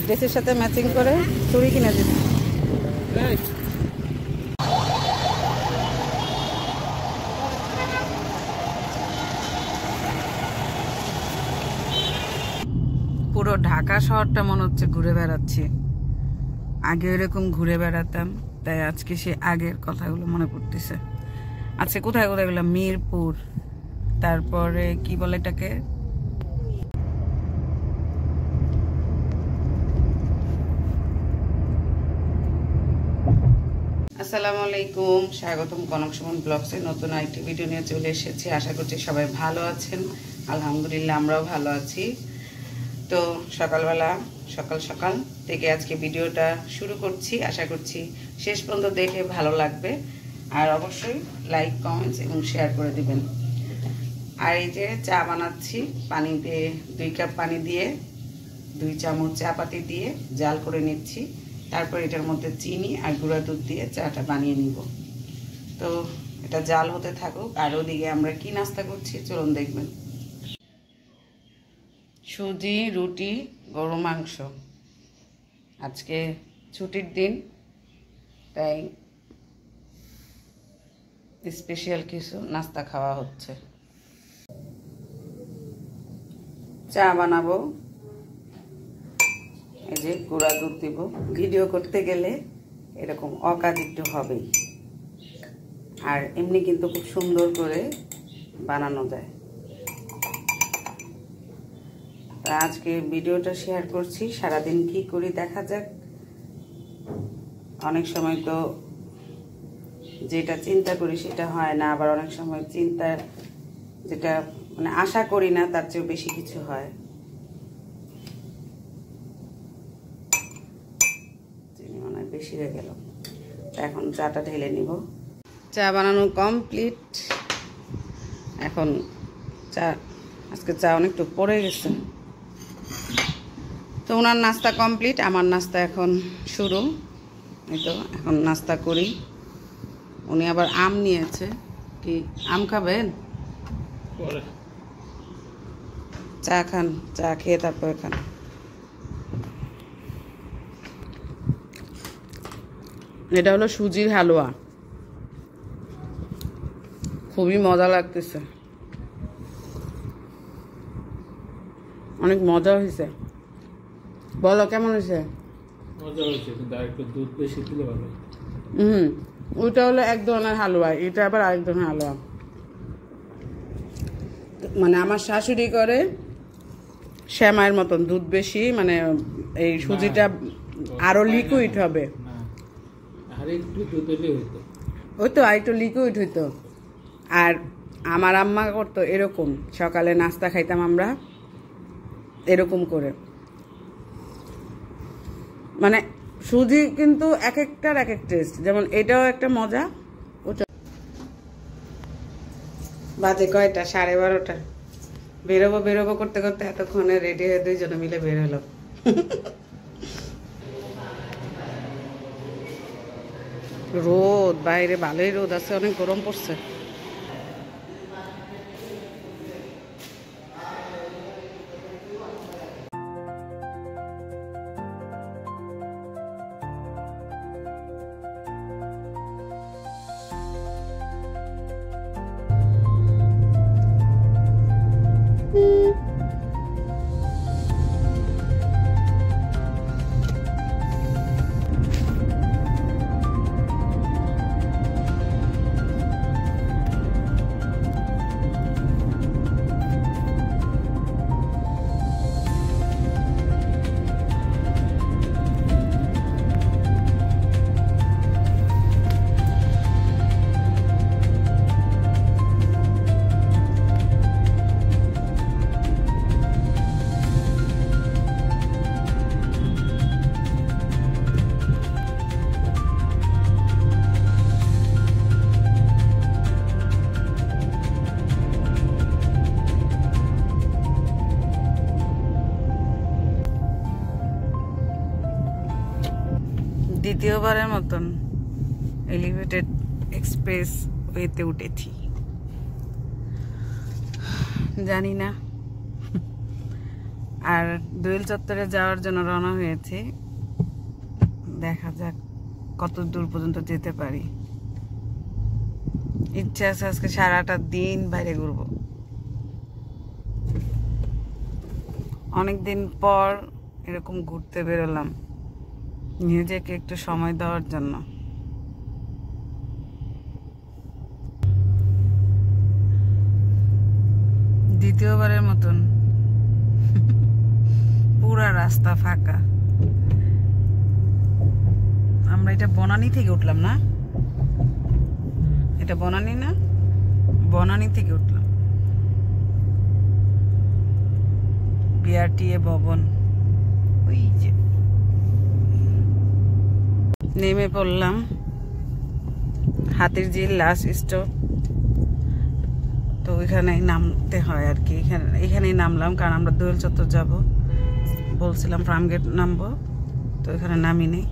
ড্রেসের সাথে ম্যাচিং করে চুড়ি কিনে দিচ্ছি। পুরো ঢাকা শহরটা মনে হচ্ছে ঘুরে বেড়াচ্ছি। আগে এরকম ঘুরে বেড়াতাম, তাই আজকে সে আগের কথাগুলো মনে পড়তেছে। আজকে কোথায় কোথায় গেলাম, মিরপুর, তারপরে কি বলে এটাকে, আসসালামু আলাইকুম, স্বাগতম কনক সুমন ব্লগসে নতুন আরেকটি ভিডিও নিয়ে চলে এসেছি। আশা করছি সবাই ভালো আছেন। আলহামদুলিল্লাহ আমরাও ভালো আছি। তো সকালবেলা সকাল সকাল থেকে আজকে ভিডিওটা শুরু করছি। আশা করছি শেষ পর্যন্ত দেখে ভালো লাগবে, আর অবশ্যই লাইক, কমেন্টস এবং শেয়ার করে দিবেন। আর এই যে চা বানাচ্ছি, পানিতে 2 কাপ পানি দিয়ে 2 চামচ চা পাতি দিয়ে জাল করে নিচ্ছি। তারপর এটার মধ্যে চিনি আর গুঁড়া দুধ দিয়ে চাটা বানিয়ে নিব। তো এটা জাল হতে থাকুক, আর ওদিকে আমরা কি নাস্তা করছি চলুন দেখবেন। সুজি, রুটি, গরু মাংস। আজকে ছুটির দিন, তাই স্পেশাল কিছু নাস্তা খাওয়া হচ্ছে। চা বানাবো, এই যে গুঁড়া দুধ দিব। ভিডিও করতে গেলে এরকম অকাজ একটু হবেই, আর এমনি কিন্তু খুব সুন্দর করে বানানো যায়। তা আজকে ভিডিওটা শেয়ার করছি, সারাদিন কি করি দেখা যাক। অনেক সময় তো যেটা চিন্তা করি সেটা হয় না, আবার অনেক সময় চিন্তা যেটা মানে আশা করি না তার চেয়েও বেশি কিছু হয়। চিনি মনে হয় বেশি হয়ে গেল। এখন চাটা ঢেলে নিব। চা বানানো কমপ্লিট। এখন চা, আজকে চা অনেকটু পড়ে গেছে। তো ওনার নাস্তা কমপ্লিট, আমার নাস্তা এখন শুরু। এই তো এখন নাস্তা করি। উনি আবার আম নিয়েছে। কি আম খাবেন? চা খান, চা খেয়ে তারপরে খান। এটা হলো সুজির হালুয়া, খুবই মজা লাগতেছে, অনেক মজা হয়েছে। বলো কেমন হয়েছে? মজা হয়েছে, কিন্তু আরেকটু দুধ বেশি দিলে ভালো। ওইটা হলো এক ধরনের হালুয়া, এটা আবার আরেক ধরনের হালুয়া। মানে আমার শাশুড়ি করে শ্যামাইয়ের মতন দুধ বেশি, মানে এই সুজিটা আরো লিকুইড হবে। ওই তো আর একটু লিকুইড হইতো। আর আমার আম্মা করতো এরকম, সকালে নাস্তা খাইতাম আমরা এরকম করে। মানে সুজি কিন্তু এক একটার এক এক টেস্ট, যেমন এটাও একটা মজা। বাজে কয়টা? 12:30। বেরোবো করতে করতে এতক্ষণে রেডি হয়ে 2 জনে মিলে বের হলো। রোদ বাইরে, ভালোই রোদ আছে, অনেক গরম পড়ছে। দ্বিতীয়বারের মতন এলিভেটেড এক্সপ্রেস ওয়েতে উঠেছি। জানি না আর দোয়েল চত্বরে যাওয়ার জন্য রওনা হয়েছি, দেখা যাক কত দূর পর্যন্ত যেতে পারি। ইচ্ছা আছে আজকে সারাটা দিন বাইরে ঘুরবো। অনেকদিন পর এরকম ঘুরতে বেরোলাম, নিজেকে একটু সময় দেওয়ার জন্য। দ্বিতীয়বারের মতন পুরা রাস্তা ফাঁকা। আমরা এটা বনানী থেকে উঠলাম না? এটা বনানী না? বনানী থেকে উঠলাম। বিআরটিএ ভবন ওই যে। নেমে পড়লাম হাতিরঝিল লাস্ট স্টপ। তো ওইখানেই নামতে হয় আর কি, এখানেই নামলাম, কারণ আমরা দোয়েল চত্বর যাব বলছিলাম, ফার্মগেট নামবো, তো এখানে নামি নেই।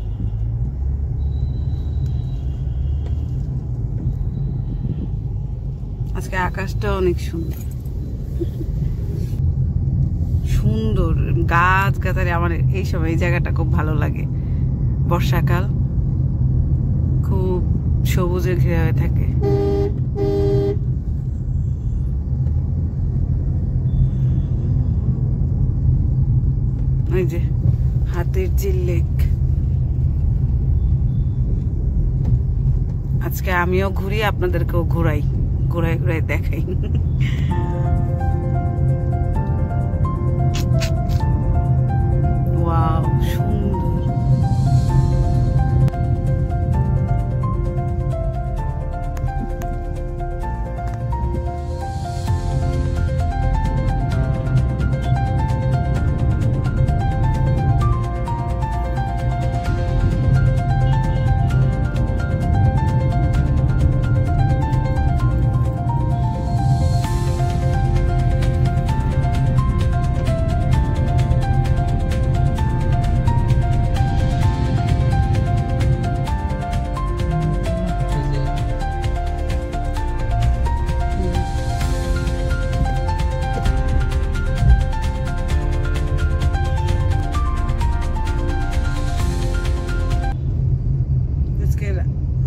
আজকে আকাশটা অনেক সুন্দর সুন্দর, গাছ গাছালি। আমার এই সময় এই জায়গাটা খুব ভালো লাগে, বর্ষাকাল, খুব সবুজে ঘেরা হয়ে থাকে। ওই যে হাতিরঝিল লেক। আজকে আমিও ঘুরি, আপনাদেরকেও ঘুরাই, ঘুরাই ঘুরাই দেখাই। ওয়াও, সুন্দর।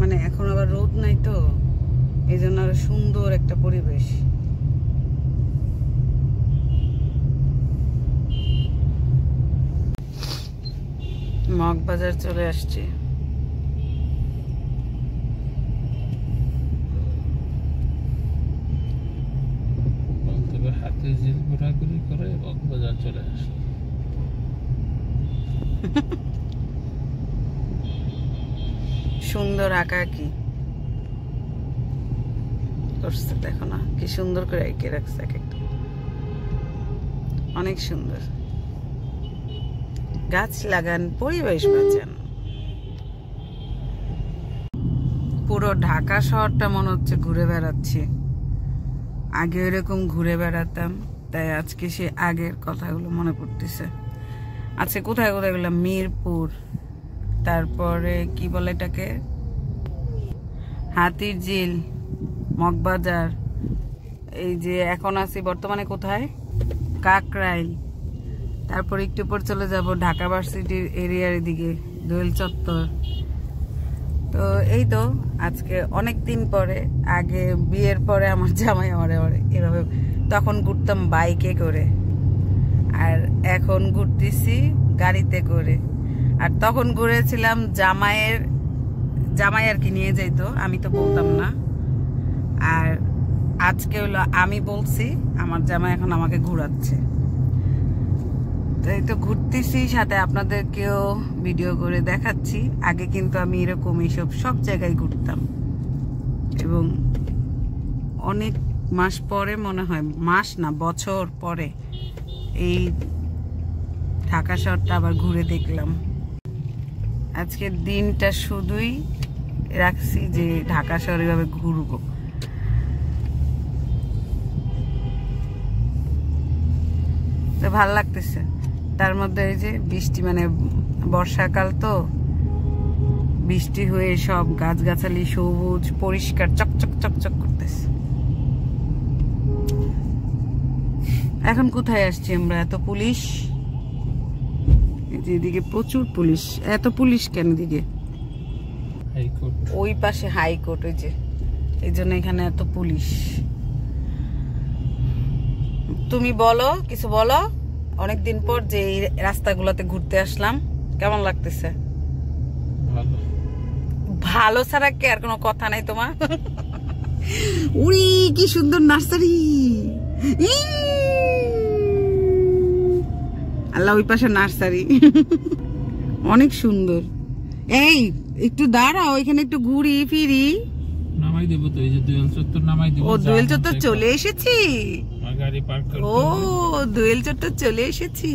মানে এখন আবার রোদ নাই, তো এই জন্য আরো সুন্দর একটা পরিবেশ। মগবাজার চলে আসছি। হাতিরঝিল ঘোরাঘুরি করে মগবাজার চলে আসি। সুন্দর আঁকা কি করছে দেখো না, কি সুন্দর করে এঁকে রাখছে এক একটা, অনেক সুন্দর। গাছ লাগান, পরিবেশ বাঁচান। পুরো ঢাকা শহরটা মনে হচ্ছে ঘুরে বেড়াচ্ছি। আগে এরকম ঘুরে বেড়াতাম, তাই আজকে সে আগের কথাগুলো মনে পড়তেছে। আজকে কোথায় কোথায় গেলাম, মিরপুর, তারপরে কি বলে এটাকে, হাতিরঝিল, মগবাজার, এই যে এখন আছি বর্তমানে কোথায়, কাকরাইল, তারপর একটু পর চলে যাব ঢাকা ভার্সিটির এরিয়ার দিকে, দোয়েল চত্বর। তো এই তো আজকে অনেক দিন পরে, আগে বিয়ের পরে আমার জামাই আমারে এভাবে, তখন ঘুরতাম বাইকে করে, আর এখন ঘুরতেছি গাড়িতে করে। আর তখন ঘুরেছিলাম জামাই আর কি নিয়ে যাইতো, আমি তো বলতাম না। আর আজকে হলো আমি বলছি, আমার জামাই এখন আমাকে ঘুরাচ্ছে। এই তো ঘুরতেছি, সাথে আপনাদেরকেও ভিডিও করে দেখাচ্ছি। আগে কিন্তু আমি এরকম এইসব সব জায়গায় ঘুরতাম, এবং অনেক মাস পরে, মনে হয় মাস না বছর পরে, এই ঢাকা শহরটা আবার ঘুরে দেখলাম। আজকের দিনটা শুধুই রাখছি যে ঢাকা শহরে এভাবে ঘুরবো। তো ভাল লাগতেছে। তার মধ্যে এই যে বৃষ্টি, মানে বর্ষাকাল তো, বৃষ্টি হয়ে সব গাছগাছালি সবুজ পরিষ্কার চকচক চকচক করতেছে। এখন কোথায় আসছি আমরা, এত পুলিশ যেদিকে প্রচুর পুলিশ। এত পুলিশ কেন দিকে? হাইকোর্ট। ওই পাশে হাইকোর্ট, ওই যে এই জন্য এখানে এত পুলিশ। তুমি বলো, কিছু বলো। অনেকদিন পর যে এই রাস্তাগুলোতে ঘুরতে আসলাম, কেমন লাগতেছে? ভালো। ভালো ছাড়া কি আর কোনো কথা নাই তোমার? উড়ি কি সুন্দর নার্সারি! আল্লাহ, ওই পাশে নার্সারি অনেক সুন্দর। এই একটু দাঁড়াও, এখানে একটু ঘুরি ফিরি। নামাই দেব তো, এই যে দোয়েল চত্বর নামাই দেব। ও দোয়েল চত্বর চলে এসেছি। গাড়ি পার্ক করতে। ও দোয়েল চত্বর চলে এসেছি।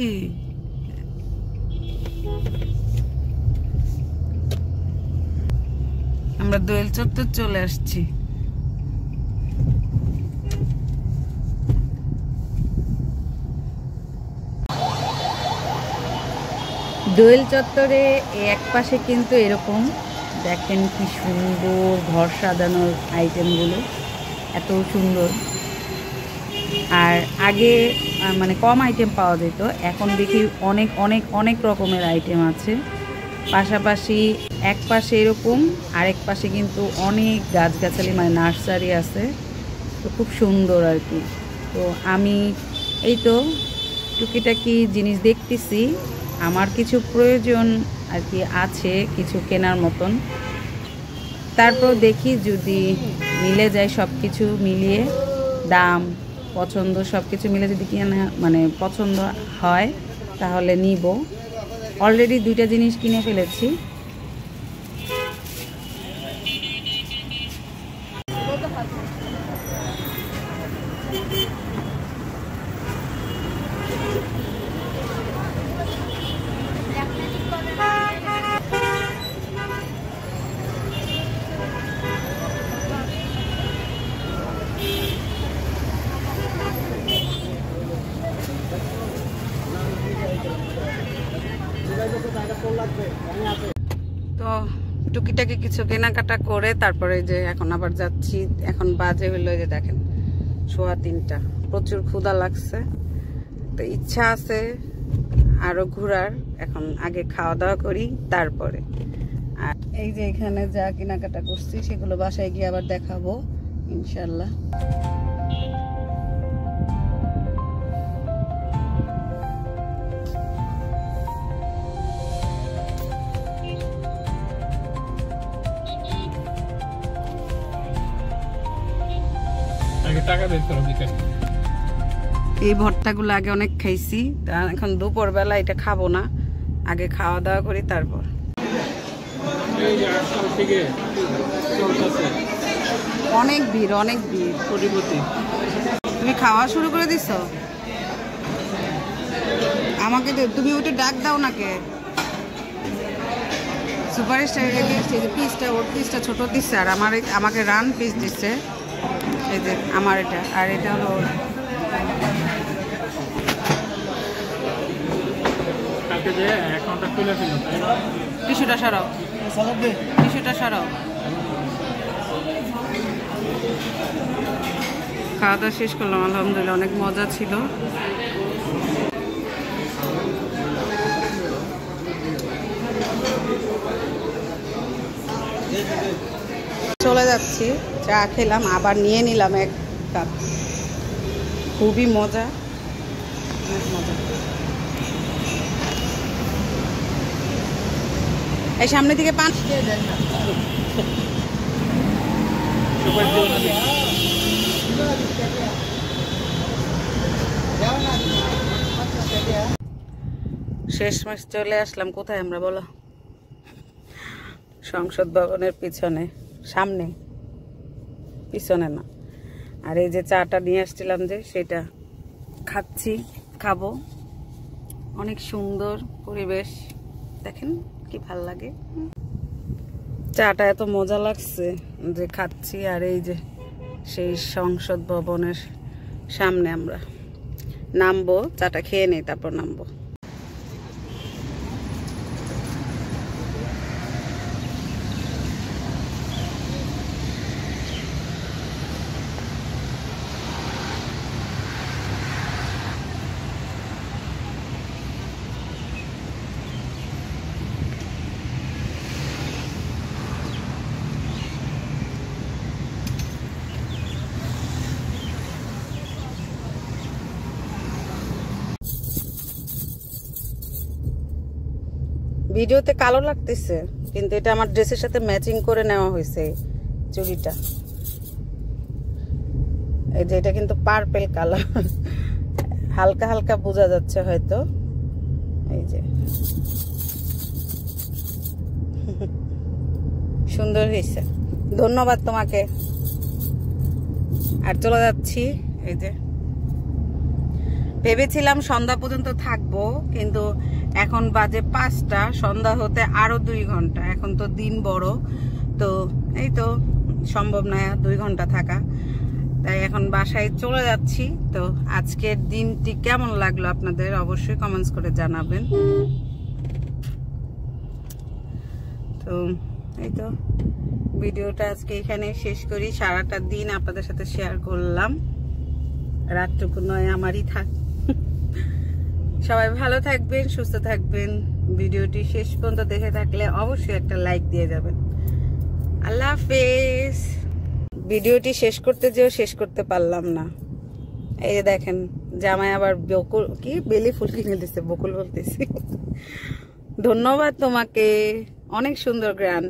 আমরা দোয়েল চত্বর চলে আসছি। দোয়েল চত্বরে এক পাশে কিন্তু এরকম দেখেন কি সুন্দর ঘর সাজানোর আইটেমগুলো, এত সুন্দর। আর আগে মানে কম আইটেম পাওয়া যেত, এখন দেখি অনেক অনেক অনেক রকমের আইটেম আছে। পাশাপাশি এক পাশে এরকম, আরেক পাশে কিন্তু অনেক গাছগাছালি মানে নার্সারি আছে, তো খুব সুন্দর আর কি। তো আমি এই তো টুকিটাকি জিনিস দেখতেছি, আমার কিছু প্রয়োজন আর কি আছে কিছু কেনার মতন। তারপর দেখি যদি মিলে যায়, সব কিছু মিলিয়ে দাম পছন্দ সব কিছু মিলে যদি কেনা মানে পছন্দ হয় তাহলে নিব। অলরেডি 2টা জিনিস কিনে ফেলেছি। তো টুকিটাকি কিছু কেনাকাটা করে তারপরে যে এখন আবার যাচ্ছি। এখন বাজে হলো যে দেখেন 3:15। প্রচুর ক্ষুধা লাগছে, তো ইচ্ছা আছে আরো ঘোরার। এখন আগে খাওয়া দাওয়া করি তারপরে। আর এই যে এখানে যা কেনাকাটা করছি সেগুলো বাসায় গিয়ে আবার দেখাবো ইনশাল্লাহ। টাকা বের করো বিকাশ। এই ভর্তাগুলো আগে অনেক খাইছি, এখন দুপুর বেলা এটা খাবো না, আগে খাওয়া দাওয়া করি তারপর। অনেক ভিড়, অনেক ভিড়। তুমি খাওয়া শুরু করে দিছো? আমাকে তুমি ওইটা ডাক দাও নাকে। সুপারস্টার রেখে এসছে, যে পিসটা ওর পিসটা ছোট দিচ্ছে, আর আমাকে রান পিস দিচ্ছে। এই যে আমার এটা, আর এটা হলো টিস্যুটা সরাও, টিস্যুটা সরাও। খাওয়া দাওয়া শেষ করলাম, আলহামদুলিল্লাহ অনেক মজা ছিল। চলে যাচ্ছি, চা খেলাম, আবার নিয়ে নিলাম 1 কাপ। খুবই মজা, অনেক মজা। এই সামনে থেকে পান শেষমেশ চলে আসলাম। কোথায় আমরা বলো? সংসদ ভবনের পিছনে, সামনে, পিছনে না। আর এই যে চাটা নিয়ে আসছিলাম যে সেটা খাচ্ছি, খাবো। অনেক সুন্দর পরিবেশ, দেখেন কি ভাল লাগে। চাটা এত মজা লাগছে যে খাচ্ছি। আর এই যে সেই সংসদ ভবনের সামনে আমরা নামবো, চাটা খেয়ে নেই তারপর নামবো। ভিডিওতে কালো লাগতেছে, কিন্তু এটা আমার ড্রেসের সাথে ম্যাচিং করে নেওয়া হয়েছে চুড়িটা। এই যে এটা কিন্তু পার্পল কালার, হালকা হালকা বোঝা যাচ্ছে হয়তো। এই যে সুন্দর হয়েছে, ধন্যবাদ তোমাকে। আর চলে যাচ্ছি। এই যে ভেবেছিলাম সন্ধ্যা পর্যন্ত থাকবো, কিন্তু এখন বাজে 5টা, সন্ধ্যা হতে আরো 2 ঘন্টা। এখন তো দিন বড়, তো এই তো সম্ভব না 2 ঘন্টা থাকা, তাই এখন বাসায় চলে যাচ্ছি। তো আজকের দিনটি কেমন লাগলো আপনাদের অবশ্যই কমেন্টস করে জানাবেন। তো এই তো ভিডিওটা আজকে এখানে শেষ করি। সারাটা দিন আপনাদের সাথে শেয়ার করলাম, রাতটুকু নয় আমারই থাক। সবাই ভালো থাকবেন, সুস্থ থাকবেন। ভিডিওটি শেষ পর্যন্ত দেখে থাকলে অবশ্যই একটা লাইক দিয়ে যাবেন। আল্লাহ হাফেজ। ভিডিওটি শেষ করতে যেও শেষ করতে পারলাম না। এই যে দেখেন জামাই আবার বকুল কি বেলি ফুল কিনে দিচ্ছে, বকুল বলতেছি। ধন্যবাদ তোমাকে, অনেক সুন্দর গান।